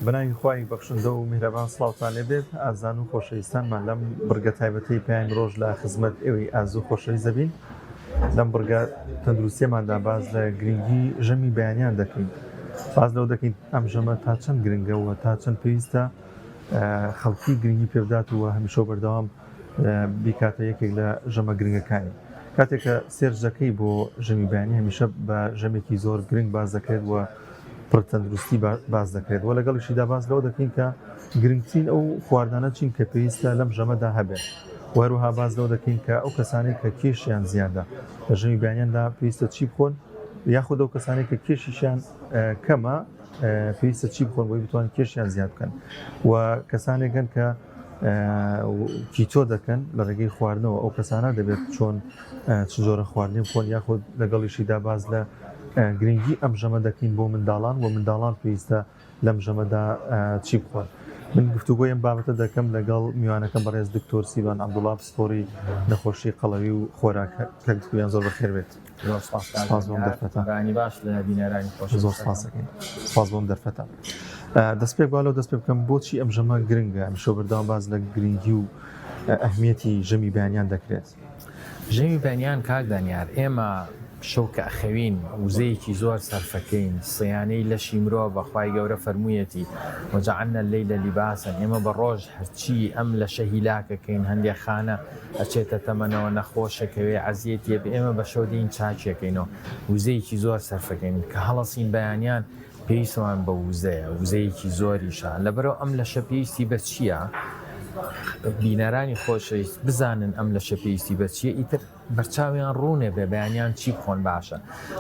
بەناوی خوای بەخشندە و میهرەبان سڵاوتان لێبێت ئازان و خۆشەویستانمان لەم بڕگە تایبەتەی پایان ڕۆژ لە خزمەت ئێوەی ئازوو خۆشەویست دەبین. لەم بڕگە تەندروستیماندا باز لە گرنگی ژەمی بەیانیان دەکەین. باز لەو دەکەین ئەم ژەمە تا چەند گرنگەوە تا چەند پێویستە خەڵکی گرنگی پێبدات و هەمیشە بەردەوام بیکاتە یەکێک لە ژەمە گرنگەکانی. کاتێککە سێرجەکەی بۆ ژەمی بەیانی هەمیشە بە ژەمێکی زۆر گرنگ باز دەکرێت و پڕتەندروستی باز دەکرێت و لەگەڵیشیدا باز لەوە دەکەین کە گرنگترین ئەو خواردانە چین کە پێویستە لەم ژەمەدا هەبێت. وەروها باز لەوە دەکەین کە ئەو کەسانێک کە کێشیان زیادە لە ژەمی بەیانیاندا پێویستە چی بخۆن یاخود ئەو کەسانێک کە کێشیشیان کەمە پێویستە چی بخۆن بۆی بتوان کێشیان زیاد بکەن و کەسانێکن کە کیتۆ دەکەن لە ڕێگەی خواردنەوە ئەو کەسانە دەبێت چۆن چ جۆرە خواردنی بخۆن یاخود لەگەڵیشیدا باز لە گرنگی ئەم ژەمە دەکەین بۆ منداڵان و منداڵان پێویستە لەم ژەمەدا چی بخۆن. من گفتوگۆی ئەم بابەتە دەکەم لەگەڵ میوانەکەم بەڕێز دکتۆر سیڤان عەبدوڵڵا پسپۆڕی نەخۆشی قەڵەوی و خۆراکە کە گفتوگویان زۆر بەخێر بێت. سپاس بۆم دەرفەتە. باش لە بینەرانی خۆش زۆر سپاسەکەین. سپاس بۆم دەرفەتە. دەست پێ بالەوە دەست پێ بکەم بۆچی ئەم ژەمە گرنگە ئەمشەو بەردەوام باز لە گرنگی و ئەهمیەتی ژەمی بەیانیان دەکرێت. ژەمی بەیانیان کاک دانیار ئێمە شەو کە ئەخەوین وزەیەکی زۆر سەرفەکەین سەیانەی لەشی مرۆڤ بەخوای گەورە فەرموویەتی وجعلنا الليل لباسا ئێمە بە ڕۆژ هەرچی ئەم لەشە هیلاکەکەین هەندێک خانە ئەچێتە تەمەنەوە نەخۆشەکەوێ عەزیەتیە ئێمە بە شەو دێین چاچێکەکەینەوە وزەیەکی زۆر سەرفەکەین کە هەڵەسین بەیانیان پێویستمان بە وزەیەکی زۆریشە لەبەرەوە ئەم لەشە پێویستی بە چییە؟ بینەرانی خۆشەویست بزانن ئەم لەشە پێویستی بە چییە ئیتر بەرچاویان ڕوونێ بێ بەیانیان چی بخۆن باشە.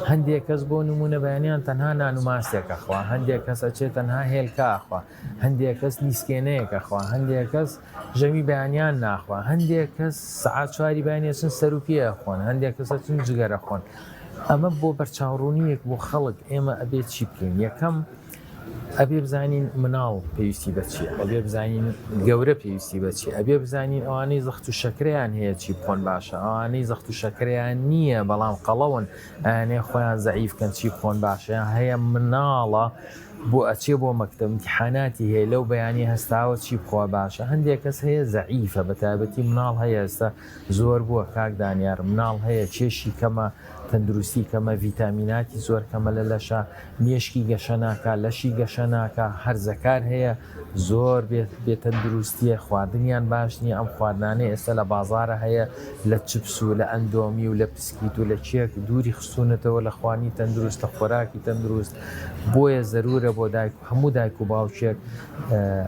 هەندێک کەس بۆ نمونە بەیانیان تەنها نان و ماسێکە خوا، هەندێک کەس ئەچێت تەنها هێلکە ئەخوا، هەندێک کەس نیسکێنەیەکە خوا، هەندێک کەس ژەمی بەیانیان ناخوا، هەندێک کەس سەعات 4 بەیانیە چن سەر و پێ خۆن، هەندێک کەسە چن جگەرە خۆن. ئەمە بۆ بەرچاوڕوونیەک بۆ خەڵک ئێمە ئەبێت چی بکەین. یەکەم ئەبێ بزانین مناڵ پێویستی بە چیە، ئەبێ بزانین گەورە پێویستی بە چی، ئەبێ بزانین ئەوانەی زەخت و شەکرەیان هەیە چی بخۆن باشە، ئەوانەی زەخت و شەکرەیان نییە بەڵام قەڵەون ئەیانەیە خۆیان زەعیفکەن چی بخۆن باشە، هەیە مناڵە بۆ ئەچێ بۆ مەکتەب امتحاناتی هەیە لەو بەیانی هەستاوە چی بخوا باشە. هەندێک کەس هەیە زەعیفە بەتایبەتی مناڵ هەیە ئێستا زۆر بووە کاک دانیار مناڵ هەیە کێشی کەمە تەندروستی کەمە ڤیتامیناتی زۆر کەمە لە لەشە مێشکی گەشە ناکە لەشی گەشە ناکە هەرزەکار هەیە زۆر بێتەندروستیە خواردنیان باش نییە. ئەم خواردانەی ئێستا لە بازارە هەیە لە چپس و لە ئەندۆمی و لە پسکیت و لە چێک دووری خستونەتەوە لە خوانی تەندروستە خۆراکی تەندروست بۆیە زەرورە بۆ دایک هەموو دایک و باوکێک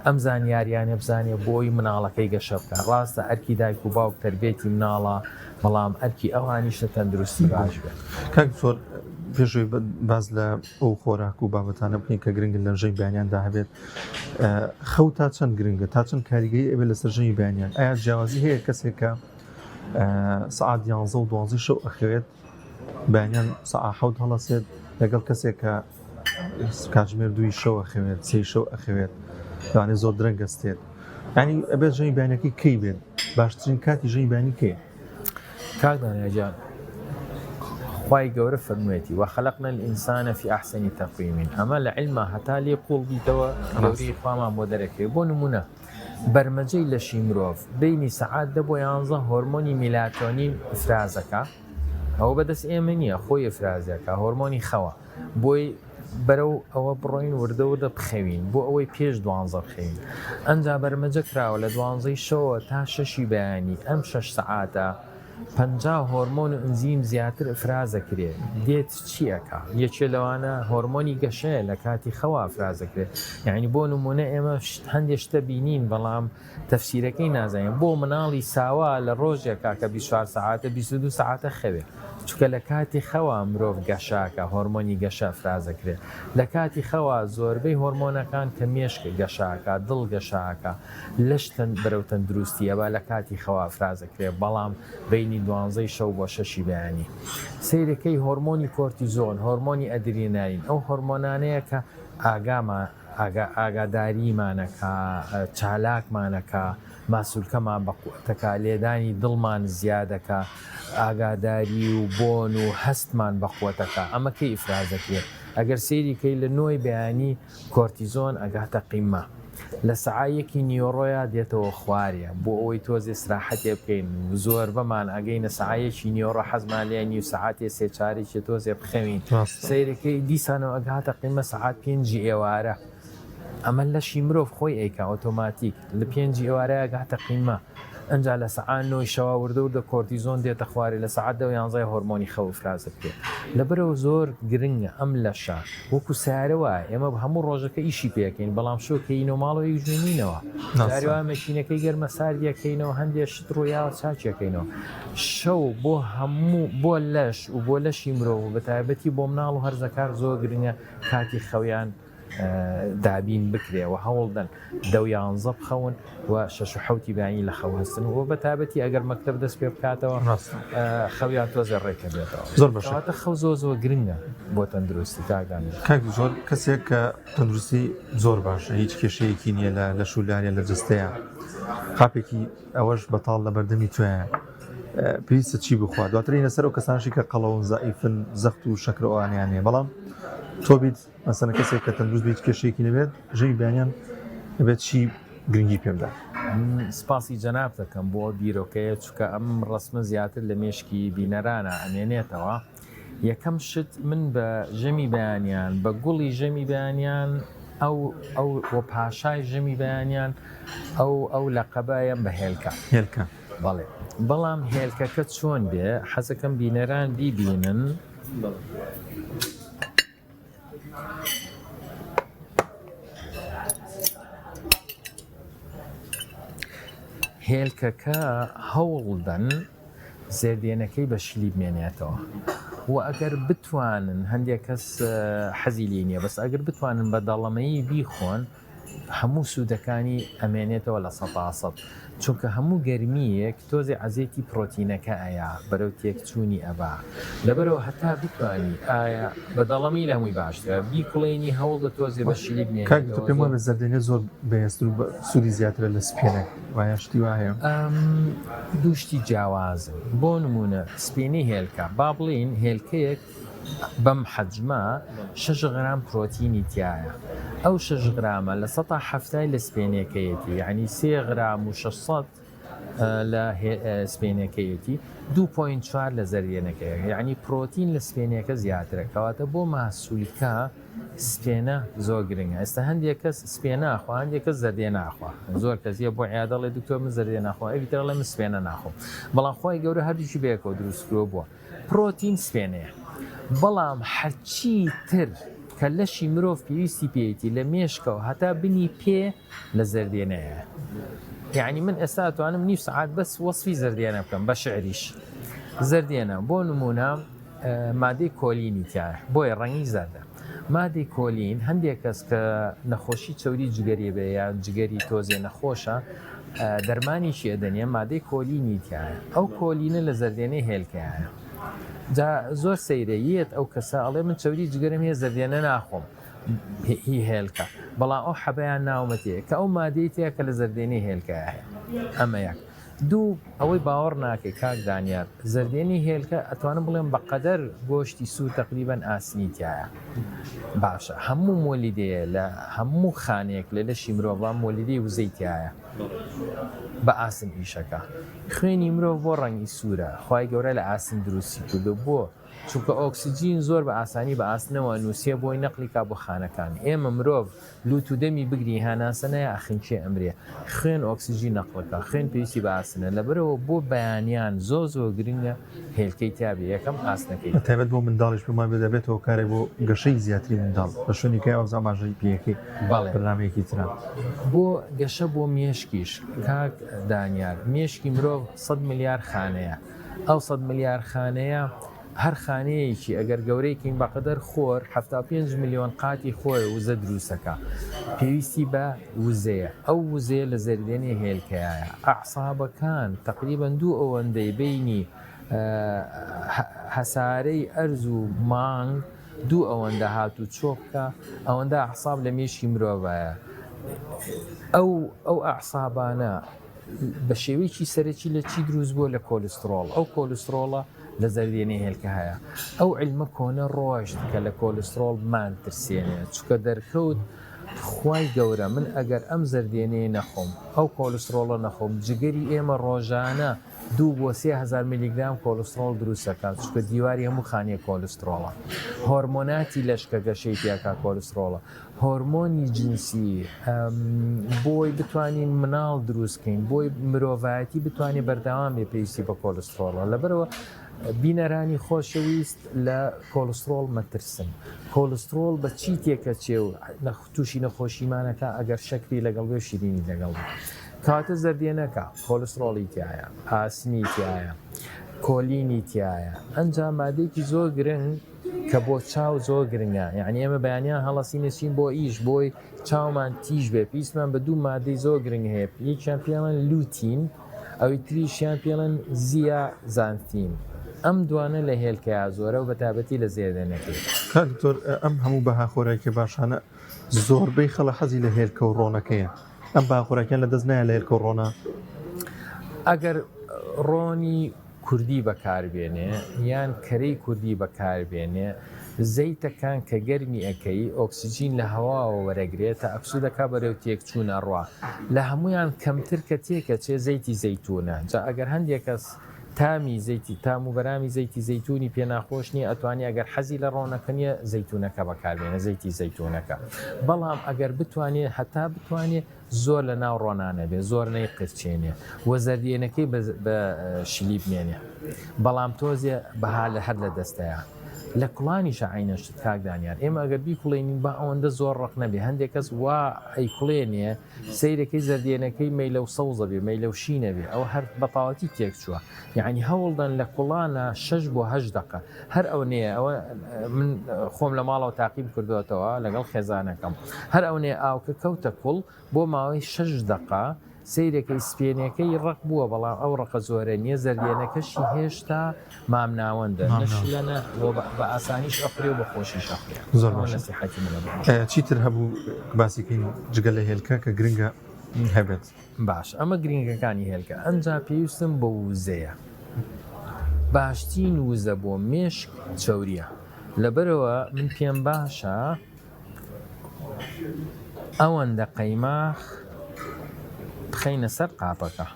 ئەم زانیاریانە بزانێ بۆی مناڵەکەی گەشە بکە. ڕاستە ئەرکی دایک و باوک تربێتی مناڵە بەڵام ئەرکی ئەوانیشە تەندروستی باش بێت. کاک زۆر پێشوی باز لە ئەو خۆراک و بابەتانە بکەین کە گرنگن لە ژەمی بەیانیاندا هەبێت. خەو تا چەند گرنگە تا چەند کاریگەری ئەبێت لەسەر ژەمی بەیانیان. ئایا جیاوازی هەیە کەسێکە سەعات 11 و 12 شەو ئەخەوێت بەیانیان سەعات 7 هەڵەسێت لەگەڵ کەسێک کە کاتژمێر 2 شەو ئەخەوێت 3 شەو ئەخەوێت لەوانەیە زۆر درەنگە ستێت. یعنی ئەبێت ژەمی بەیانیەکەی کەی بێت باشترین کاتی ژەمی بەیانی کەیە؟ کاک دانیار جان خوای گەورە فەرموویەتی وەخەلەقنا الئینسانە فی ئەحسەنی تەقویم ئەمە لە عیلمە هەتا لێ قوڵ بیتەوە گەورەی خوامان بۆ دەرەکەوێت. بۆ نمونە بەرمەجەی لەشی مرۆڤ بینی سەعات 10 بۆ 11 هۆرمۆنی میلاتۆنین ئفرازەکە ئەوە بەدەست ئێمە نییە خۆی ئفرازەکە هۆرمۆنی خەوە بۆی بەرەو ئەوە بڕۆین وردە بخەوین بۆ ئەوەی پێش 12 بخەوین. ئەنجا بەرمەجە کراوە لە 12 شەوە تا 6 بەیانی ئەم 6 سەعاتە 50 هۆرمۆن و ئەنزیم زیاتر ئفرازەکرێت. دێت چیەکە؟ یەکێ لەوانە هۆرمۆنی گەشەیە لە کاتی خەوا ئفرازەکرێت. یعنی بۆ نمونە ئێمە هەندێک شتە بینین بەڵام تەفسیرەکەی نازانین. بۆ مناڵی ساوا لە ڕۆژێکا کە 24 ساعاتە 22 ساعاتە خەوێت چونکە لە کاتی خەوا مرۆڤ گەشاکە هۆرمۆنی گەشە ئفرازەکرێت. لە کاتی خەوا زۆربەی هۆرمۆنەکان کە مێشکە گەشاکە دڵ گەشاکە لەشتن بەرەو تەندروستیە بە لە کاتی خەوا ئفرازەکرێت بەڵام بینی 12 شەو بۆ 6 بەیانی. سەیرەکەی هۆرمۆنی کۆرتیزۆن هۆرمۆنی ئەدرینالین ئەو هۆرمۆنانەیە کە ئاگاداریمانەکە چالاکمانەکە ماسوولکەمان بەقوتەکە لێدانی دڵمان زیادەکە ئاگاداری و بۆن و هەستمان بەقوتەکە ئەمە کەی ئفرازەکرێت ئەگەر سێریکەی لە نوۆی بەیانی کۆرتیزۆن ئەگاتە قیمە لە سەعایەکی نیۆڕۆیە دێتەوە خوارێ بۆ ئەوەی تۆزێ سراحەتێ بکەین زۆر بەمان ئەگەینە سەعایەکی نیۆڕە حەزمان لێنی و سەعاتێ سێ چارێکی تۆزێ بخەوین سیرەکەی دیسانەوە ئەگاتە قیمە سەعات 5 ئێوارە ئەمە لەشی مرۆڤ خۆی ئەیکا ئۆتۆماتیک لە 5 ئێوارەیە ئەگاتە قیمە ئەنجا لە سەعات 9 شەوا وردە کۆرتیزۆن دێتە خوارێ لە سەعات 11 هۆرمۆنی خەو فرازە بکرێت لەبەرەوە زۆر گرنگە ئەم لەشە وەکو سارەوە ئێمە هەموو ڕۆژەکە ئیشی پێکەین بەڵام شۆکەینەوە ماڵەوەی ژوێنینەوە ساریوە مەشینەکەی گەرمە ساردیەکەینەوە هەندێک شت ڕوویاوە چاچەکەینەوە شەو بۆ هەموو بۆ لەش و بۆ لەشی مرۆڤ بە تایبەتی بۆ مناڵ و هەرزەکار زۆر گرنگە کاتی خەویان دابین بکرێەوە هەوڵدەن 11 بخەون و 6 بانی لە خەو هەستن و بە تابەتی ئەگەر مەکتب دەست پێ بکاتەوە خەویان تۆزە ڕێکە بێتەوە زۆر باشە خەو زۆر گرنگە بۆ تەندروستی کاگانی زۆر کەسێک کە تەندروستی زۆر باشە هیچ کێشەیەکی نییە لە شولارە لە جستەیە قاپێکی ئەوەش بەتاڵ لە بەردەمی توێیە پێویستە چی بخوا دواترینە سەر و کەسانشی کە قەڵەون زائیفن زەخت و شەکر ئەوانیانێ بەڵام تۆ بیت مەسەنە کەسێک کە تەندروست بیت کێشەیەکی نەبێت ژەی بیانیان دەبێت چی گرنگی پێمدا سپاسی جەناب دەکەم بۆ بیرۆکەیە چکە ئەم ڕسمە زیاتر لە مێشکی بینەرانە ئەمێنێتەوە یەکەم شت من بە ژەمی بەیانیان بە گوڵی ژەمی بەیانیان ئەو پاشای ژەمی بەیانیان ئەو لە قەبایەم بە هێلکە بەڵێ بەڵام هێلکەکە چۆن بێ حەزەکەم بینەران بیبینن هێلکەکە هەوڵدەن زێردێنەکەی بە شلی بمێنێتەوە و ئەگەر بتوانن هەندێک کەس حەزی لێ نییە بەس ئەگەر بتوانن بە دەڵەمەیی بیخۆن هەموو سوودەکانی ئەمێنێتەوە لە 100% چونکە هەموو گەرمیەک تۆزی عەزێتی پرۆتینەکە ئایا بەرەو تێکچوونی ئەبا لەبەرەوە هەتا بتوانی ئایا بە دەڵەمی لە هەمووی باشترە بیکڵێنی هەوڵ دە تۆزێ بە شلی بمێنێتەوە پێم وایە زەردێنە زۆر بەهێزتر و سوودی زیاترە لە سپێنێک وایە شتی وایە دووشتی جیاوازن بۆ نمونە سپێنەی هێلکە با بڵین هێلکەیەک بەم حەجمە 6 غرام پرۆتینی تایە ئەو 6 غرامە لە 170 لە سپێنەکەیەتی یعنی 3 غرام و 600 لە سپێنەکەیەتی 2.4 لە زەردێنەکەیە یعنی پرۆتین لە سپێنەکە زیاترە کەواتە بۆ ماسوولکە سپێنە زۆر گرنگە ئێستا هەندێک کەس سپێنە ناخوا هەندێک کەس زەردێ ناخوا زۆر کەسیە بۆ عیادەڵێ دکتۆر من زەردێ ناخوا ئەویترڵێ من سپێنە ناخۆم بەڵام خۆی گەورە هەردووشی بەیەکەوە دروستکرۆ بووە پرۆتین سپێنەیە بەڵام هەرچی تر کە لەشی مرۆڤ پێویستی پێیەتی لە مێشکەوە هەتا بنی پێ لە زەردێنەیە یعنی من ئێستا ئەتوانم نیو سەعات بەس وەسفی زەردێنە بکەم بە شعریش زەردێنە بۆ نمونە مادەی کۆلینی تایە بۆیە ڕەنگی زەردە مادەی کۆلین هەندێک کەس کە نەخۆشی چەوری جگەری بێ یا جگەری تۆزێ نەخۆشە دەرمانیشی ئەدەنێ مادەی کۆلینی تایە ئەو کۆلینە لە زەردێنەی هێلکەیە جا زۆر سەیرەیەت ئەو کەسە ئەڵێ من چەوری جگەرم هەیە زەردێنە ناخۆم هی هێلکە بەڵام ئەو حەبەیان ناومەتەیە کە ئەو مادەی تەیە کە لە زەردێنەی هێلکەیە هەیە ئەمە یەک دوو ئەوەی باوەڕ ناکەی کاک دانیار زەردێنی هێلکە ئەتوانم بڵێم بەقەدەر گۆشتی سوور تەقریبەن ئاسنی تایە باشە هەموو مۆلیدەیە لە هەموو خانێک لە لەشی مرۆڤ مۆلیدەی وزەی تایە بە ئاسن ئیشەکە خوێنی مرۆڤ بۆ ڕەنگی سوورە خی گەورە لە ئاسن دروستی کردو بۆ چونکە ئۆکسسیجین زۆر بە ئاسانی بە ئاسنەوە نووسە بۆی نەقلی کا بۆ خانەکان ئێمە مرۆڤ لوت و دەمی بگری هاناسەنەیە ئەخینچێ ئەمرێ خوێن ئۆکسسیجین نەقلەکە خوێن پێویستی بە ئاسنە لەبەرەوە بۆ بەیانیان زۆر گرنگە هێلکەی تابێ یەکەم ئاسنەکەی تایبەت بۆ منداڵیش بمان بێتەوە کارێک بۆ گەشەی زیاتری منداڵ بە شوێنیکای ئەو زاماژەی پێەکەی بەڵامەیەکی تران بۆ گەشە بۆ مێشکیش کاک دانیار مێشکی مرۆڤ 100 ملیار خانەیە ئەو 100 ملیار خانەیە هەر خانەیەکی ئەگەر گەورەیەکین بەقەدەر خۆر 75 میلیۆن قاتی خۆی وزە دروستەکە پێویستی بە وزەیە ئەو وزەیە لە زەردێنی هێلکەیە ئەعسابەکان تقریبەن دوو ئەوەندەی بینی هەسارەی ئەرز و مانگ دوو ئەوەندە هات و چۆکە ئەوەندە ئەعساب لە مێشکی مرۆڤایە ئەو ئەعسابانە بە شێوەیەکی سەرەکی لە چی دروست بووە لە کۆلسترۆڵ ئەو کۆلسترۆڵە لە زەردێنەی هێلکە هەیە ئەو علمە کۆنە ڕۆیشت کە لە کۆلسترۆڵ مان ترسێنێت چکە دەرکەوت خوای گەورە من ئەگەر ئەم زەردێنەیە نەخۆم ئەو کۆلسترۆڵە نەخۆم جگەری ئێمە ڕۆژانە 2 بۆ 3000 میلیگرام کۆلسترۆڵ دروستەکات چکە دیواری هەموو خانیە کۆلسترۆڵە هۆرمۆناتی لەشکە گەشەی تیاکا کۆلسترۆڵە هۆرمۆنی جنسی بۆی بتوانین مناڵ دروستکەین بۆی مرۆڤایەتی بتوانێت بەردەوام بێ پێویستی بە کۆلسترۆڵە لەبەرەوە بینەرانی خۆشەویست لە کۆلسترۆڵ مەترسن کۆلسترۆڵ بە چی تێکە چێ و تووشی نەخۆشیمانەکە ئەگەر شەکری لەگەڵ بێ شیرینی لەگەڵ کاتە زەردێنەکە کۆلسترۆڵی تایە ئاسمی تایە کۆلینی تایە ئەنجام مادەیەکی زۆر گرنگ کە بۆ چاو زۆر گرنگە یعنی ئێمە بەیانیان هەڵەسی نەچین بۆ ئیش بۆی چاومان تیژ بێ پێویستمان بە 2 مادەی زۆر گرنگ هەیە یەکیان پێڵەن لوتین ئەوی تریشیان پێڵەن زیازانتین ئەم دوانە لە هێلکەیە زۆرە و بەتابەتی لە زێدەنەکەی کاکتۆر ئەم هەموو بەهاخۆراکی باشانە زۆربەی خەڵە حەزی لە هێلکە و ڕۆنەکەیە ئەم باخۆراکیان لە دەست نایە لە هێلکە و ڕۆنە ئەگەر ڕۆنی کوردی بەکاربێنێ یان کەرەی کوردی بەکاربێنێ زەیتەکان کە گەرمی ئەەکەی ئۆکسسیجین لە هەواوە وەرەگرێتە ئەکسودەکە بەرەو تێکچوونە ڕوا لە هەمویان کەمتر کە تێکە چێ زەیتی زەیتونە جا ئەگەر هەندێک کەس تامی زەیتی تام و بەرامی زەیتی زەیتونی پێ ناخۆشنی ئەتوانی ئەگەر حەزی لە ڕۆنەکە نیە زەیتونەکە بەکاربێنە زەیتی زەیتونەکە بەڵام ئەگەر بتوانێت هەتا بتوانێت زۆر لە ناو ڕۆنانە بێ زۆر نەی قرچێنێ وە زەردێنەکەی بە شلی بمێنێ بەڵام تۆزیە بەها لە هەر لە دەستەیە لە کوڵانی شعینەشت کاکدانیان ئێمە ئەگەر بیکوڵێنین با ئەوەندە زۆر ڕق نەبێ هەندێک کەس وا ئەیکوڵێنێ سیرەکەی زەردێنەکەی مەی لەو سەوزە بێ مەی لەو شینە بێ ئەو هەر بەتاوەتی تێک چووە یعنی هەوڵدان لە کوڵانە 6 بۆ 8 دقە هەر ئەو نەیە ئەوە من خۆم لە ماڵەوە تاقیم کردوێتەوە لەگەڵ خێزانەکەم هەر ئەو نێ ئاوکە کەوتە کوڵ بۆ ماوەی 6 دقە سیرەکەی سپێنەکەی ڕق بووە بەڵام ئەو ڕقە زۆرە نییە زەردێنەکەشی هێشتا مام ناوەندە نەشلەنە بە ئاسانیش ئەفرێ و بە خۆشی شەخێ زۆر نەسیحەتی منە چیتر هەبوو باسیکەین جگە لە هێلکە کە گرنگە هەبێت باش ئەمە گرنگەکانی هێلکە ئەنجا پێویستم بە وزەیە باشترین وزە بۆ مێشک چەوریە لەبەرەوە من پێم باشە ئەوەندە قەیماخ بخەینە سەر قاپەکە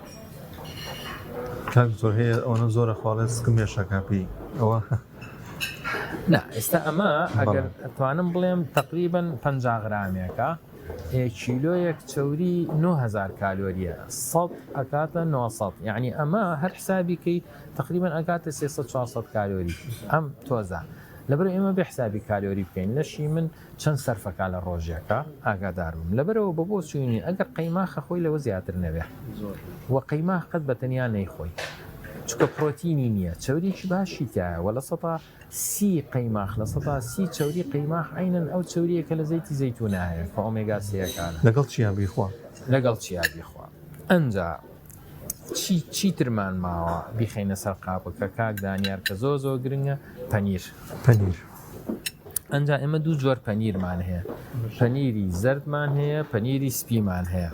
کاک زۆر هەیە ئەوەنە زۆرە خواڵێ سکمێشەکەپی ئەوە نا ئێستا ئەمە ئەگەر ئەتوانم بڵێم تقریباً 50 غرامێکە کیلۆیەک چەوری 9000 کالۆریە 100 ئەکاتە 900 یعنی ئەمە هەر حسابیکەی تقریباً ئەکاتە 300-400 کالۆری ئەم تۆزە لەبەر ئێمە بە حسابی کالۆری بکەین لەشی من چەند سەرفەکە لە ڕۆژێکە ئاگادار بم لەبەرەوە بە بۆ چوینی ئەگەر قەیماخە خۆی لەوە زیاتر نەبێ وە قەیماخ قەت بەتەنیا نەیخۆی چکە پرۆتینی نییە چەوریکی باشی تایە وە لە 130 قەیماخ لە 130 چەوری قەیماخ عینەن ئەو چەوریەکە لە زەیتی زەیتونە هەیە کە ئۆمێگا 3یەکانە لەگەڵ چیا بیخوا لەگەڵ چیا بیخوا ئەنجا چیترمان ماوە بیخەینە سەر قاپەکە کاک دانیار کە زۆر زۆر گرنگە پەنیر ئەنجا ئێمە 2 جۆر پەنیرمان هەیە پەنیری زەردمان هەیە پەنیری سپیمان هەیە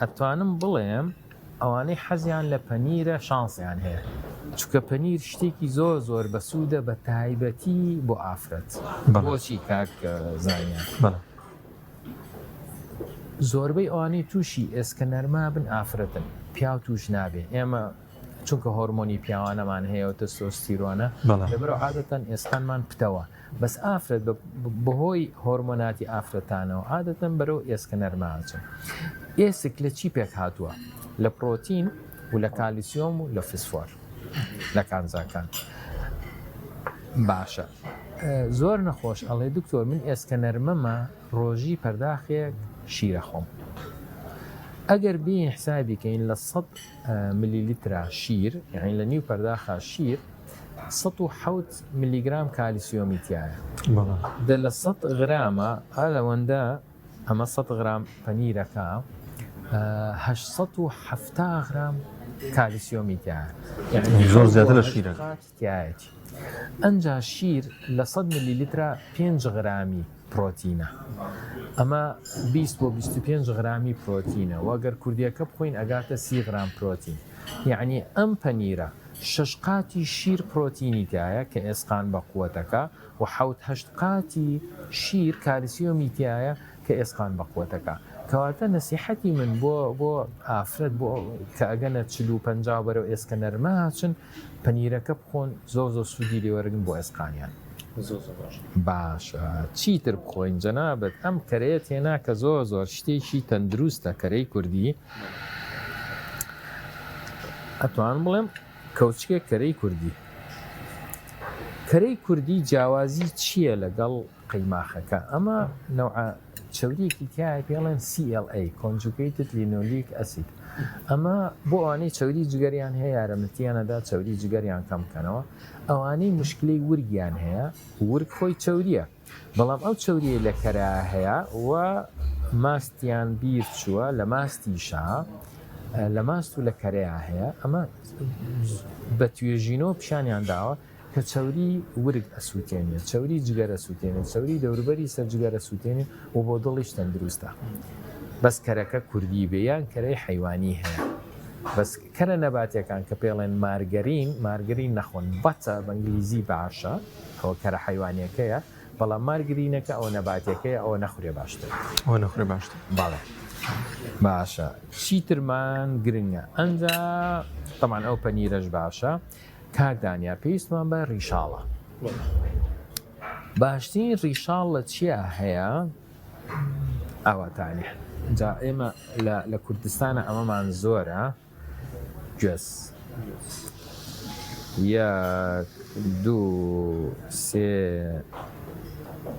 ئەتوانم بڵێم ئەوانەی حەزیان لە پەنیرە شانسیان هەیە چکە پەنیر شتێکی زۆر زۆر بەسوودە بە تایبەتی بۆ ئافرەت بۆچی کاک زانیان زۆربەی ئەوانەی تووشی ئێسکە نەرما بن ئافرەتن پیاو توش نابێ ئێمە چونکە هۆرمۆنی پیاوانەمان هەیە و تەستۆستیرۆنە لەبەرەوە عادەتەن ئێسکانمان پتەوە بەس ئافرەت بەهۆی هۆرمۆناتی ئافرەتانەوە عادەتەن بەرەو ئێسکە نەرماچن ئێسک لە چی پێک هاتووە لە پرۆتین و لە کالیسیۆم و لە فسفۆر لە کانزاکان باشە زۆر نەخۆش ئەڵێ دکتۆر من ئێسکە نەرمەمە ڕۆژی پەرداخێک شیرە خۆم ئەگەر بین حسابیکەین لە 100 ملیلیترا شیر یعنی لە نیو پەرداخە شیر 107 میلیگرام کالیسیۆمی تایە دە لە 100 غرامە ئەلەوەندە ئەمە 100 غرام پەنیرەکە 870 غرام کالیسیۆمی تایە یعنی زۆر زیاتر لە شیرە تایەتی ئەنجا شیر لە 100 ملیلیترا 5 غرامی پرۆتینە ئەمە 20 بۆ 25 غرامی پرۆتینە وەگەر کوردیەکە بخۆین ئەگاتە 30 غرام پرۆتین یعنی ئەم پەنیرە شش قاتی شیر پرۆتینی تایە کە ئێسقان بە قووەتەکە و حوت هەشت قاتی شیر کالسیۆمی تایە کە ئێسقان بە قووەتەکە کەواتە نەسیحەتی من بۆ ئافرەت بۆ کە ئەگەنە 40-50 بەرەو ئێسکە نەرمە هاچن پەنیرەکە بخۆن زۆ سوودی لێوەرگن بۆ ئێسقانیان باش چیتر بخۆین جەنابەت ئەم کەرەیە تێنا کە زۆر شتێکی تەندروستە کەرەی کوردی ئەتوان بڵێم کەوچکێک کەرەی کوردی جیاوازی چییە لەگەڵ قەیماخەکە ئەمە نەوعە چەوریەکی تایە پێڵێن CLA Conjugated Linoleic Acid ئەمە بۆ ئەوانەی چەوری جگەریان هەیە یارمەتیانەدا چەوری جگەریان کەم بکەنەوە ئەوانەی مشکلەی ورگیان هەیە ورگ خۆی چەوریە بەڵام ئەو چەوریە لە کەرا هەیە و ماستیان بیر چووە لە ماستیشا لە ماست و لە کەرەیە هەیە ئەمە بە توێژینەوە پیشانیان داوە کە چەوری ورگ ئەسووتێنێت چەوری جگەر ئەسووتێنێت چەوری دەوروبەری سەر جگەر ئەسووتێنێت و بۆ دڵیش تەندروستە بەس کەرەکە کوردی بێیان کەرەی حیوانی هەیە بەس کەرە نەباتیەکان کە پێڵێن مارگرین نەخۆن بەتە بەنگلیزی باشە ئەوە کەرە حیوانیەکەیە بەڵام مارگرینەکە ئەو نەباتیەکەیە ئەوە نەخورێ باشتر باڵێ باشە چیترمان گرنگە ئەنجا تەمان ئەو پەنیرەش باشە کاکدانیا پێویستمان بە ڕیشاڵە باشترین ڕیشاڵ لە چیە هەیە ئەوەتانێ جا ئێمە لە کوردستانە ئەمەمان زۆرە گوێز 1 2 3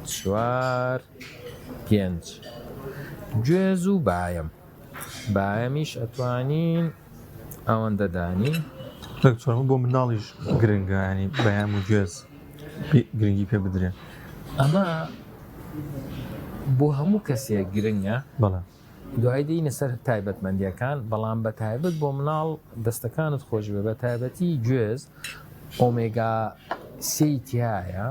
4 5 گوێز و بایەمیش ئەتوانین ئەوەندە دانی بۆ مناڵیش گرنگە ینی بەیان و گوێز گرنگی پێ بدرێن ئەمە بۆ هەموو کەسێک گرنگە بەڵێ دوای دەینە سەر تایبەتمەندیەکان بەڵام بە تایبەت بۆ مناڵ دەستەکانت خۆش بێ بە تایبەتی گوێز ئۆمێگا سێی تایە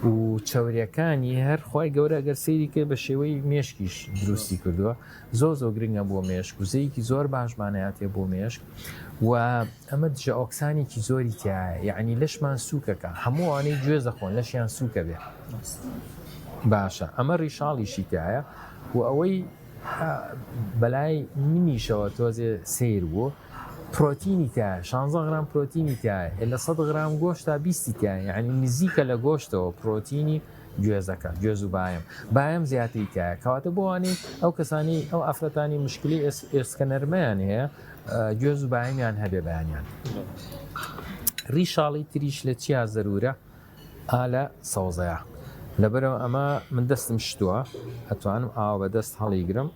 و چاوریەکانی هەر خی گەورە ئەگەر سەیری کرد بە شێوەی مێشکیش دروستی کردووە زۆر گرنگە بۆ مێشک و زەیەکی زۆر باشمانەیاتێ بۆ مێشک و ئەمە دژە ئۆکسانێکی زۆری تایە یعنی لەشمان سووکەکە هەمووانەی گوێز دەخۆن لەشیان سووکە بێ باشە ئەمە ڕیشاڵیشی تایە و ئەوەی بەلای منیشەوە تۆزێ سیر بوو پرۆتینی تایە 16 گرام پرۆتینی تایە لە 100 گرام گۆشت تا 20 تایە یعنی نزیکە لە گۆشتەوە پرۆتینی گوێزەکە گوێز و بایم زیاتری تایە کەواتە بۆوانێ ئەو کەسانی ئەو ئافرەتانی مشکلی ئێسکە نەرمەیان هەیە گوێز و بایمیان هەبێ بەیانیان ڕیشاڵی تریش لە چیا زەرورە ئالە سەوزەیە لەبەرەوە ئەمە من دەستم شتووە ئەتوانم ئاوا بەدەست هەڵیگرم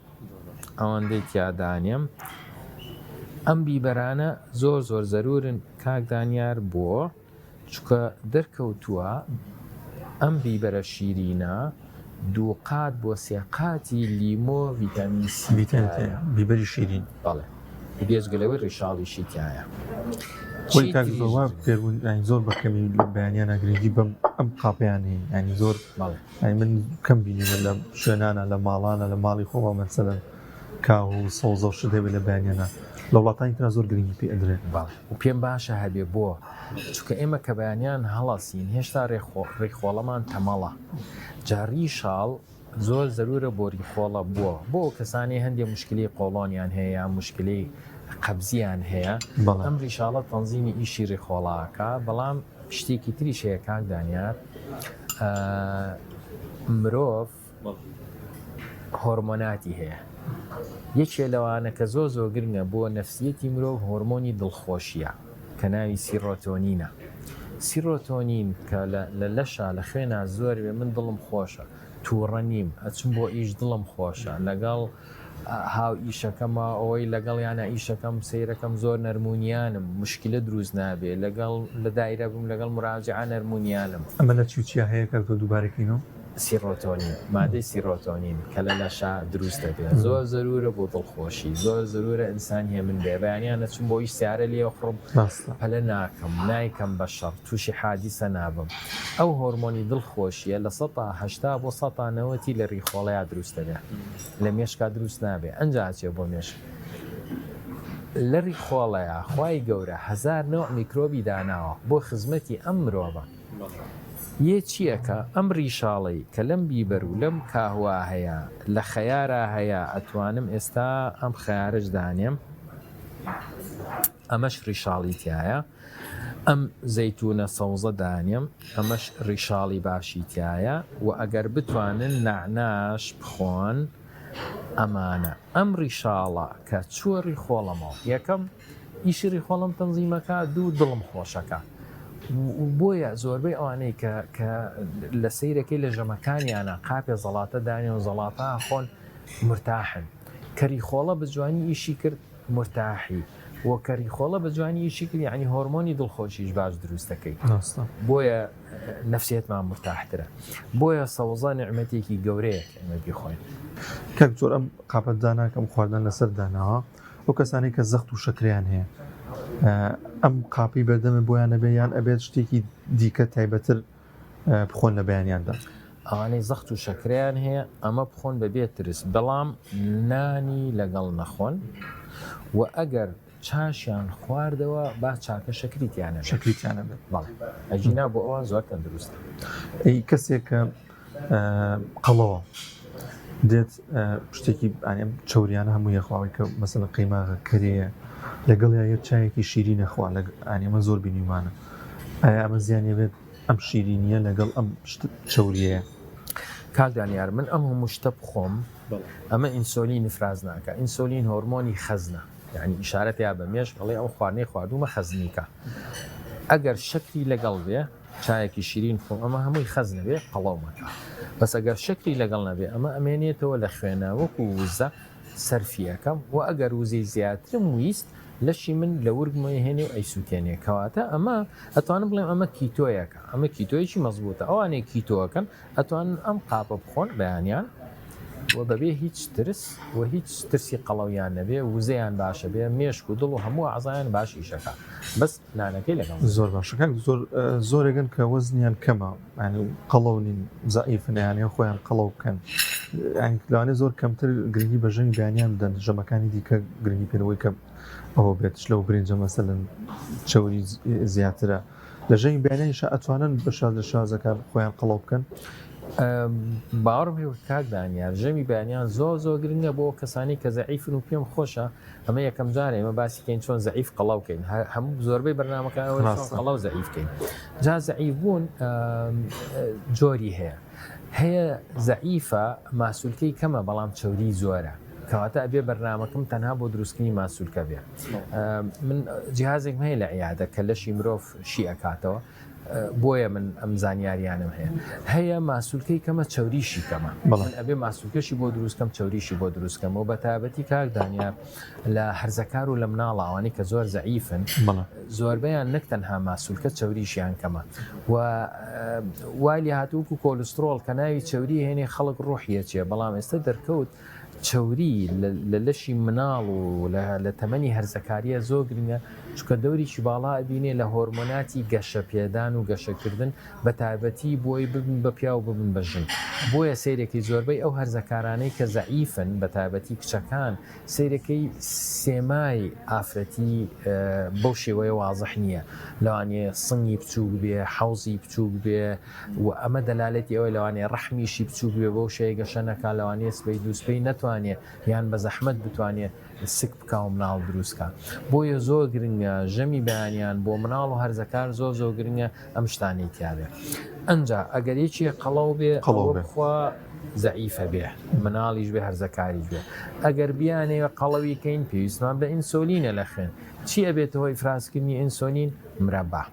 ئەوەندەی تیادانیم ئەم بیبەرانە زۆر زەرورن کاکدانیار بۆ چکە دەرکەوتووە ئەم بیبەرە شیرینە 2 قات بۆ 3 قاتی لیمۆ ڤیتامین سی بیبەری شیرین بەڵێ بێزگەلەوەی ڕیشاڵیشی تایە زۆر بەکەمی بەیانیان ئەگرنگی بەم ئەم قاپیانی ینی زۆر من کەم بینیمە لە شوێنانە لە ماڵانە لە ماڵی خۆمە مەسەلەن کاو و سەوزە و شت هەبێت لە بەیانیانە لە وڵاتانی ترا زۆر گرنگی پێ ئەدرێت و پێم باشە هەبێ بۆ چونکە ئێمە کە بەیانیان هەڵەسین هێشتا ڕێخۆڵەمان تەمەڵە جاری شاڵ زۆر زەرورە بۆ ڕیخۆڵە بۆ کەسانی هەندێک مشکلی قۆڵۆنیان هەیە مشکلی قەبزیان هەیە ئەم ڕیشاڵە تەنزیمی ئیشی ڕێخۆڵاکە بەڵام شتێکی تریش هەیە کاکدانیار مرۆڤ هۆرمۆناتی هەیە یەکێ لەوانە کە زۆر گرنگە بۆ نەفسیەتی مرۆڤ هۆرمۆنی دڵخۆشیە کە ناوی سیرۆتۆنینە سیرۆتۆنین کە لە لەشە لە خوێنە زۆر بێ من دڵم خۆشە تووڕە نیم ئەچم بۆ ئیش دڵم خۆشە لەگەڵ هاو ئیشەکەمە ئەوەی لەگەڵ یانە ئیشەکەم سیرەکەم زۆر نەرمونیانم مشکلە دروست نابێ لەگەڵ لە دایرە بووم لەگەڵ مراجعە نەرمونیانم ئەمە لە چیا هەیە کە تۆ دووبارێکینەوە سیرۆتۆنین مادەی سیرۆتۆنین کە لە لەشە دروستە بێت زۆر زەرورە بۆ دڵخۆشی زۆر زەرورە ئینسان هێ من بێ بەیانیانە چون بۆ ئیش سیارە لێ خڕم پەلە ناکەم نایکەم بە شەڕ تووشی حادیسە نابم ئەو هۆرمۆنی دڵخۆشیە لە 180 بۆ 190 لە ڕیخۆڵەیە دروستە بێت لە مێشکا دروست نابێ ئەنجا چێ بۆ مێشک لە ڕیخۆڵەیە خوای گەورە 1000 نوع میکرۆبی داناوە بۆ خزمەتی ئەم مرۆڤە. یە چییەکە ئەم ڕیشاڵی کە لەم بیبەر و لەم کاهوا هەیە لە خەیارە هەیە ئەتوانم ئێستا ئەم خەیارش دانێم، ئەمەش ڕیشاڵی تایە، ئەم زەیتونە سەوزە دانێم، ئەمەش ڕیشاڵی باشی تایە و ئەگەر بتوانن نعناش بخۆن ئەمانە. ئەم ڕیشاڵە کە چووە ڕیخۆڵەمەوە یەکەم ئیشی ڕیخۆڵم تەنزیمەکە، دوو دڵم خۆشەکە. بۆیە زۆربەی ئەوانەی کە لە سەیرەکەی لە ژەمەکانیانە قاپێ زەڵاتە دانێ و زەڵاتە خۆن مرتاحن. کەریخۆڵە بە جوانی ئیشی کرد مرتاحی، وە کەریخۆڵە بە جوانی ئیشی کرد یعنی هۆرمۆنی دڵخۆشیش باش دروستەکەی، بۆیە نەفسیەتمان مرتاحترە. بۆیە سەوزە نعمەتێکی گەورەیە ئێمە بیخۆین. کەک زۆر ئەم قاپەت داناکەم خواردن لەسەر داناوە ئەو کەسانی کە زەخت و شەکریان هەیە ئەم قاپی بەردەمە بۆیان نەبێ یان ئەبێت شتێکی دیکە تایبەتر بخۆن لە بەیانیاندا. ئەوانەی زەخت و شەکریان هەیە ئەمە بخۆن بەبێ ترس، بەڵام نانی لەگەڵ نەخۆن و ئەگەر چاشیان خواردەوە با چاکە شەکریتیانە بێت. ئەجینا بۆ ئەوە زۆر تەندروستە. ئەی کەسێک کە قەڵەوە دێت شتێکی چوریانە هەموو یەخواوی کە مەسەڵەن قەیماغە کەرەیە لەگەڵ یە چایەکی شیری نەخوا ئەمە زۆر بینیمانە. ئایا ئەمە زیانێ بێت ئەم شیرینیە لەگەڵ ئەم چوریەیە؟ کاکدانیار من ئەم هەموو شتە بخۆم ئەمە ئینسۆلین نفراز ناکە. ئینسۆلین هۆرمۆنی خەزنە، یعنی ئیشارەت یا بە مێش بەڵێ ئەو خواردنەی خواردومە خەزنیکە. ئەگەر شەکری لەگەڵ بێ چایەکی شیرین بخۆم ئەمە هەمووی خەزنە بێ قەڵەومەکە. بەس ئەگەر شەکری لەگەڵ نەبێ ئەمە ئەمێنێتەوە لە خوێنە وەکو وزە سەرفیەکەم و ئەگەر وزەی زیاترم ویست لەشی من لە ورگمە هێنێ و ئەیسووتێنێ کەواتە ئەمە ئەتوانم بڵێم ئەمە کیتۆیەکە، ئەمە کیتۆیەکی مەزبوطە. ئەوانەیە کیتۆەکەن ئەتوانن ئەم قاپە بخۆن بەیانیان و بەبێ هیچ ترس و هیچ ترسی قەڵەویان نەبێ، وزەیان باشە بێ، مێشک و دڵ و هەموو ئەعزایان باش ئیشەکە، بەس نانەکەی لەگەڵ زۆر باشەکان زۆرێگەن کە وەزنیان کەمە قەڵەو نین زائیفن یانیان خۆیان قەڵەو بکەن لەوانێ زۆر کەمتر گرنگی بە ژەمی بەیانیان بدەن، ژەمەکانی دیکە گرنگی پێنەوەی کە ئەوە بێت لەو برنجە مەسەلەن چەوری زیاترە لە ژەمی بەیانیانیشە ئەتوانن بەشار لە شازەکان خۆیان قەڵەو بکەن. باوەڕم هێوە کاکدانیار ژەمی بەیانیان زۆر گرنگە بۆ کەسانی کە زەعیفن و پێم خۆشە ئەمە یەکەم جارە ئێمە باسیکەین چۆن زەعیف قەڵەو بکەین، هەموو زۆربەی بەرنامەکان قەڵەو زەعیف بکەین. جا زەعیف بوون جۆری هەیە زەعیفە ماسوولکەی کەمە بەڵام چەوری زۆرە، کەواتە ئەبێ بەرنامەکەم تەنها بۆ دروستکردنی ماسوولکە بێ. من جیهازێکم هەیە لە عیادە کە لەشی مرۆڤ شی ئەکاتەوە، بۆیە من ئەم زانیاریانم هەیە ماسوولکەی کەمە چەوریشی کەمە، ئەبێ ماسوولکەشی بۆ دروستکەم چەوریشی بۆ دروستکەم و بە تایبەتی کاکدانیار لە هەرزەکار و لە مناڵە ئەوانەی کە زۆر زەعیفن زۆربەیان نەک تەنها ماسوولکە چەوریشیان کەمە و والی هاتووکو کۆلسترۆڵ کە ناوی چەوری هێنێ خەڵک ڕۆحیە چێ، بەڵام ئێستا دەرکەوت چەوری لە لەشی مناڵ و لە تەمەنی هەرزەکاریە زۆر گرنگە، چکە دەوریی باڵا ئەبینێ لە هۆرمۆناتی گەشە پێدان و گەشەکردن بە تایبەتی بۆی ببن بە پیا و ببن بە ژن. بۆیە سیرێکی زۆربەی ئەو هەرزەکارانەی کە زەعیفن بە تایبەتی کچەکان سیرەکەی سێمای ئافرەتی بەو شێوەیە وازح نییە، لەوانێ سنگی بچووک بێ، حەوزی بچووک بێ و ئەمە دەلالەتی ئەوەی لەوانێ ڕەحمیشی بچووک بێ بەو شێوەیە گەشە نەکا، لەوانێ سبەی دووسبەی نەتوانێت یان بە زەحمەت بتوانێت سک بکە و مناڵ دروستکە. بۆیە زۆر گرنگە ژەمی بەیانیان بۆ مناڵ و هەرزەکار زۆر گرنگە ئەم شتانەی تیاابێ. ئەنجا ئەگەر یەکی قەڵەو بێ بخوا زەعیفە بێ، مناڵیش بێ هەرزەکاریش بێ. ئەگەر بیانەوە قەڵەویکەین پێویستمان بە ئینسۆلینە لە خوێن. چی ئەبێتە هۆی فرازکردنی ئینسۆلین؟ مرەبا.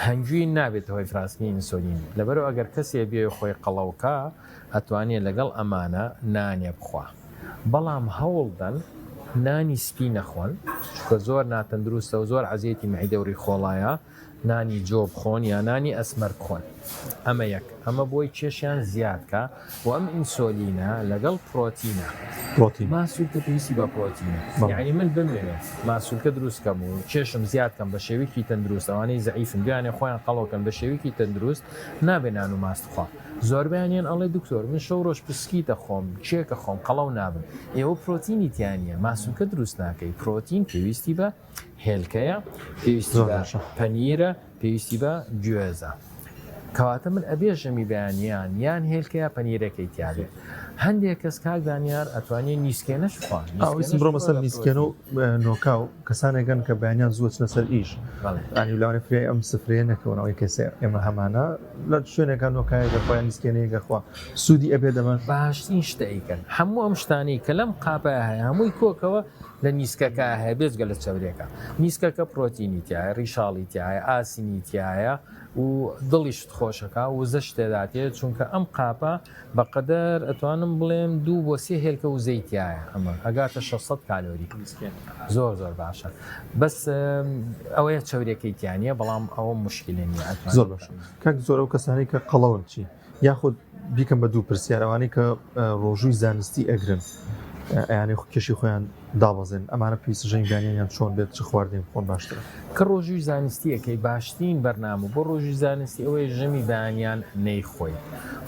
هەنگووی نابێت هۆی فرازکردنی ئینسۆلین، لەبەرەوە ئەگەر کەسێ بێ خۆی قەڵەوکە ئەتوانێت لەگەڵ ئەمانە نانێ بخوا، بەڵام هەوڵدەن نانی سپی نەخۆن چکە زۆر ناتەندروستە و زۆر عەزیەتی مەعیدە و ڕیخۆڵایە، نانی جۆ بخۆن یا نانی ئەسمەر بخۆن. ئەمە یەک ئەمە بۆی کێشیان زیادکە و ئەم ئینسۆلینە لەگەڵ پرۆتینە پرۆتین ماسوولکە پێویستی بە پرۆتینە یعنی من بمێنێت ماسوولکە دروستکەم و کێشم زیادکەم بە شێوەیەکی تەندروست ئەوانەی زەعیفن بیانێ خۆیان قەڵەوکەن بە شێوەیەکی تەندروست نابێنان و ماستخوا زۆربیانیان ئەڵێ دکتۆر من شەو ڕۆژ پسکیتە خۆم چێکە خۆم قەڵەو نابم ئێوە پرۆتینی تیانە ماسوولکە دروست ناکەی پرۆتین پێویستی بە هێلکەیە پێویستی بە پەنیرە پێویستی بە گوێزە کەواتە من ئەبێ ژەمی بەیانیان یان هێلکەیە پەنیرەکەی تیاێ هەندێک کەس کاک دانیار ئەتوانێت نیسکێنەش خوا بڕۆ مەسەر نیسکێن و نۆکاو کەسانێکگەن کە بەیانیان زووە چنە سەر ئیش ئانی لاوانێ فرای ئەم سفرەیە نەکەونەوەی کەسێ ئێمە هەمانە لە شوێنەکان نۆکایە دەخۆیان نیسکێنەیەگە خوا سوودی ئەبێ دەمەن باشترین شتەیکەن هەموو ئەم شتانی کە لەم قاپە هەیە هەمووی کۆکەوە لە نیسکەکە هەیە بێزگە لە چاورێکە نیسکەکە پرۆتینی تایە ڕیشاڵی تایە ئاسینی تایە و دڵیشت خۆشەکە و زە شتێداتێت چونکە ئەم قاپە بەقەدەر ئەتوانم بڵێم 2 بۆ 3 هێلکە و زەیتایە ئەمە ئەگاتە 600 کالۆری زۆر باشە بەس ئەوەیە چاورێکەی تیانە بەڵام ئەوە مشکلێ نیە زۆر باش کاک زۆر ئەو کەسانی کە قەڵەون چی یاخود بیکەم بە 2 پرسیارەوانی کە ڕۆژووی زانستی ئەگرن یعنی کێشی خۆیان دابەزێن ئەمانە پێویستە ژەنگیانیان چۆن بێت چ خواردێن خۆن باشترە کە ڕۆژووی زانستیەکەی باشترین بەرنامە بۆ ڕۆژی زانستی ئەوەی ژەمی بەیانیان نەیخۆی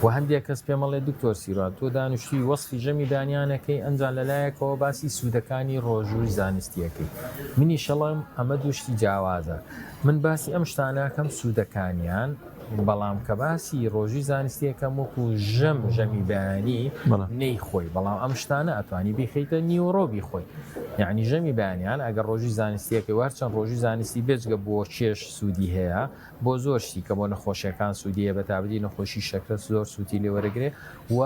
و هەندێک کەس پێمەڵێ دکتۆر سیرات تۆ دانیشتووی وەسفی ژەمی بەیانیانەکەی ئەنجام لەلایەکەوە باسی سوودەکانی ڕۆژووی زانستیەکەی منی شەڵام ئەمە دوشتی جیاوازە من باسی ئەم شتانەکەم سوودەکانیان بەڵام کە باسی ڕۆژی زانستیەکەم وەکو ژەمی بەیانی نەیخۆی بەڵام ئەم شتانە ئەتوانی بیخیتە نیوەڕۆ بیخۆی یعنی ژەمی بەیانیان ئەگەر ڕۆژی زانستیەکەی وارچەند ڕۆژی زانستی بێجگە بۆ کێش سوودی هەیە بۆ زۆر شتی کە بۆ نەخۆشیەکان سوودیە بە تابدی نەخۆشی شەکرە زۆر سووتی لێوەرەگرێ و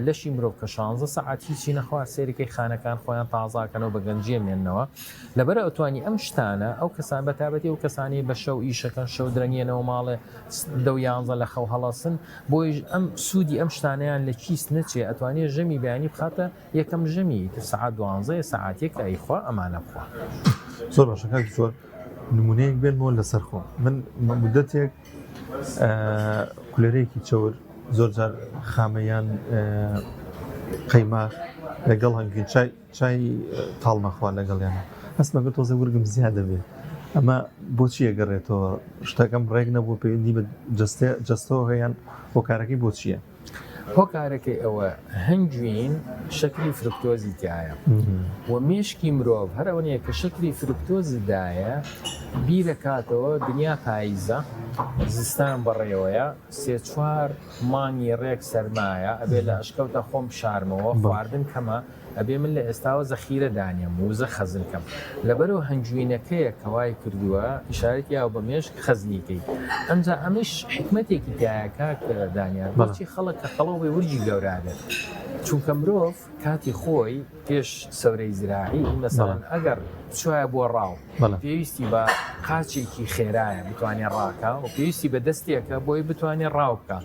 لەشی مرۆڤ کە 16 سەعات هیچی نەخوار سێرەکەی خانەکان خۆیان تازاکەنەوە بە گەنجێ مێننەوە لەبەر ئەتوانی ئەم شتانە ئەو کەسان بە تابەتی و کەسانی بە شەو ئیشەکەن شەو درەنگێنەوە ماڵێ 11 لە خەو هەڵەسن بۆی ئەم سوودی ئەم شتانیان لە کیست نەچێ ئەتوانێت ژەمی بەیانی بخاتە یەکەم ژەمی سعات 12 ساعتێک ئەیخوا ئەمانە بخوا زۆر باشەکە زۆر نمونەیەک بێنەوە لەسەر خۆ من مدەتێک کولەرەیەکی چەور زۆر جار خامەیان قەیما لەگەڵ هەنگین چای تاڵ نەخوا لەگەڵیانە هەستمەگە تۆزە ورگم زیادە بێت ئەمە بۆچی ئەگەڕێتەوە شتەکەم ڕێک نەبوو پەیوەندی بە جەستەوە هەیەیان هۆکارەکەی بۆ چییە؟ هۆکارەکەی ئەوە هەنگوین شەکری فرکتۆزی تایە و مێشکی مرۆڤ هەرەوەنەیە کە شەکری فرکتۆزدایە بیرەکاتەوە دنیا پاییزە زستان بەڕێوەیە 3-4 مانگی ڕێک سەرمایە ئەبێ لە ئەشکەوتە خۆم شارمەوە خواردن کەمە ئەبێ من لە ئێستاوە زەخیرە دانیم وزە خەزنکەم لەبەرەوە هەنجوینەکەیە کەوای کردووە ئیشارەتی یاو بە مێشک خەزنیکەی ئەمجا ئەمەش حکمەتێکی تایەکە کە دانیان بەچی خەڵک کە قەڵەو بێ ورجی گەورادێت چونکە مرۆڤ کاتی خۆی پێش سەورەی زراعی مەسەڵەن ئەگەر چوایە بۆ ڕاو پێویستی بە قاچێکی خێرایە بتوانێت ڕاکە و پێویستی بە دەستێکە بۆی بتوانێت ڕاو بکە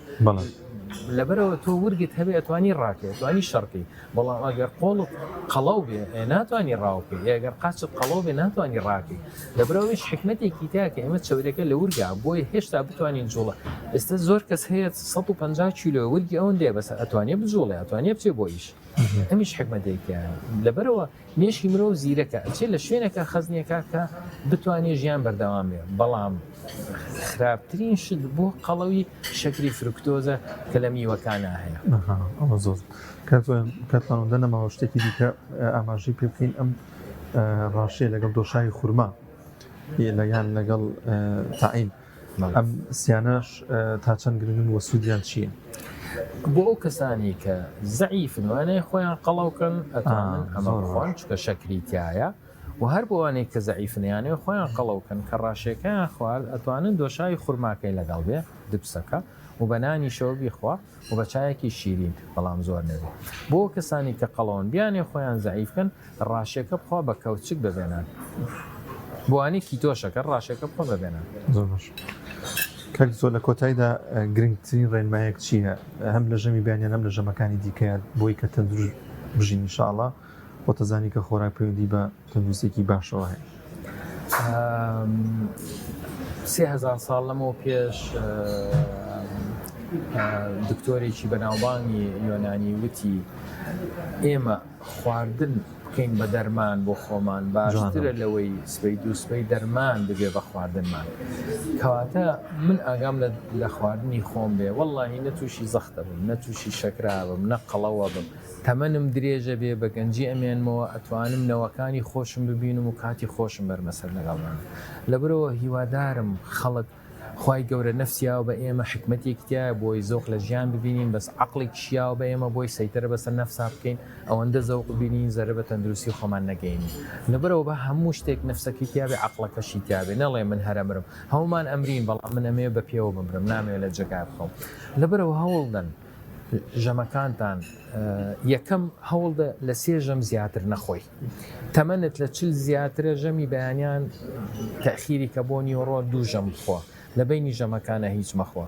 لەبەرەوە تۆ ورگت هەبێ ئەتوانی ڕاکێت توانی شەڕکەی بەڵام ئەگەر قۆڵت قەڵەو بێ ناتوانانی ڕاوکەی ئەگەر قاچت قەڵەو بێ ناتوانانی ڕاکەی لەبەرەوەیش حکمەتێکی تایە کە ئێمە چاورەکە لە ورگا بۆی هێشتا بتوانین جوڵە ئێستا زۆر کەس هەیە 150 کیلۆ ورگی ئەوەن دێ بەس ئەتوانێت بجوڵێ ئەتوانێت بچێ بۆ ئیش ئەمیش حکمەتێکیان لەبەرەوە مێشکی مرۆڤ زیرەکە ئەچێت لە شوێنەکە خەزنیەکە کە بتوانێت ژیان بەردەوام بێ بەڵام خراپترین شت بۆ قەڵەوی شەکری فرکتۆزە کە لە میوەکانە هەیە ئەوە زۆر کاتمانەوەدە نەماوە شتێکی دیکە ئاماژەی پێ بکەین ئەم ڕاشەیە لەگەڵ دۆشایی خورما لەیان لەگەڵ تاعین ئەم سیانەش تا چەند گرنگن وە سوودیان چییە؟ بۆ ئەو کەسانی کە زەعیفن وانەیە خۆیان قەڵەوکەن ئەتوانن ئەمە بخۆن چکە شەکری تایە و هەر بۆوانەی کە زەعیفنیانەیە خۆیان قەڵەوکەن کە ڕاشەکەیان خوارد ئەتوانن دۆشاوی خورماکەی لەگەڵ بێ دبسەکە و بە نانی شەوە بیخوا و بە چایەکی شیرین بەڵام زۆر نەبێت بۆ کەسانی کە قەڵەون بیانێ خۆیان زەعیفکەن ڕاشەکە بخوا بە کەوچک ببێنن بۆوانی کیتۆشەکە ڕاشەکە بخۆ ببێنن زۆر باش کەک زۆر لە کۆتاییدا گرنگترین ڕێنمایەک چییە هەم لە ژەمی بەیانیان هەم لە ژەمەکانی دیکەیە بۆی کە تەندروست بژین ئینشاءڵڵا بۆ تەزانی کە خۆراک پەیوەندی بە تەندروستێکی باشەوە هەیە 3000 ساڵ لەمەوە پێش دکتۆرێکی بەناوبانگی یۆنانی وتی ئێمە خواردن بکەین بە دەرمان بۆ خۆمان باشترە لەوەی سبەی دووسبەی دەرمان ببێ بە خواردنمان. کەواتە من ئاگام لە خواردنی خۆم بێ وەڵڵاهی نەتووشی زەختە بم، نەتووشی شەکرا بم، نە قەڵەوە بم، تەمەنم درێژە بێ بە گەنجی ئەمێنمەوە ئەتوانم نەوەکانی خۆشم ببینم و کاتی خۆشم بەرمەسەر لەگەڵمان. لەبەرەوە هیوادارم خەڵک خوای گەورە نەفسیاوە بە ئێمە حکمەتێکتیایە بۆی زۆق لە ژیان ببینین، بەس عەقڵێک شیاوە بە ئێمە بۆی سەیترە بەسەر نەفسا بکەین، ئەوەندە زەوق ببینین زەرە بە تەندروستی خۆمان نەگەینی. لەبەرەوە بە هەموو شتێک نەفسەکەی تیابێ عەقڵەکەشی تیابێ، نەڵێ من هەرەمرم، هەمومان ئەمرین بەڵام من ئەمێ بە پێوە بمرم، نامەوێت لە جێگا بخەوم. لەبەرەوە هەوڵدەن ژەمەکانتان یەکەم هەوڵدە لە 3 ژەم زیاتر نەخۆی. تەمەنت لە 40 زیاترە ژەمی بەیانیان تەخیری کە بۆ نیوەڕۆ 2 ژەم بخۆ، لە بینی ژەمەکانە هیچ مەخۆ.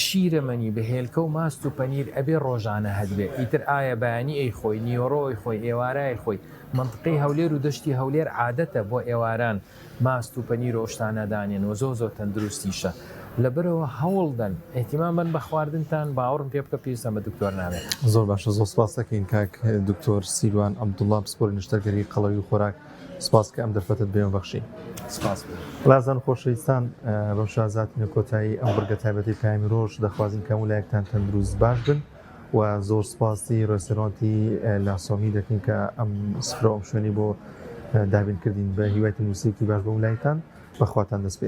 شیرەمەنی بەهێلکە و ماست و پەنیر ئەبێ ڕۆژانە هەدبێ. ئیتر ئایا بەیانی ئەی خۆی، نیوەڕۆی خۆی، ئێوارای خۆی، منطقەی هەولێر و دەشتی هەولێر عادەتە بۆ ئێواران ماست و پەنیر و شتانەدانێن و زۆر تەندروستیشە. لەبەرەوە هەوڵدەن ئێتیمان بن بە خواردنتان، باوەڕم پێ بکە پێویستە بە دکتۆر نامێت. زۆر باشە، زۆر سپاس دەکەین کاک دکتۆر سیروان عەبدوڵڵا، پسپۆڕی نیشتەرگەری قەڵەوی و خۆراک. سپاس کە ئەم دەرفەتت بێمە بەخشی. سپاس. لازان خۆشەویستان، بەم شازاتینە کۆتایی ئەم بڕگە تایبەتی پایامی ڕۆژ دەخوازین کە وڵایەکتان تەندروست باش بن و زۆر سپاسی ڕێستۆرانتی لاسۆمی دەکەین کە ئەم سفرە ئەم شوێنی بۆ دابینکردین بە هیوای تەندروستیی باش بە وڵایەتان. بەخواتان دەسپێرین.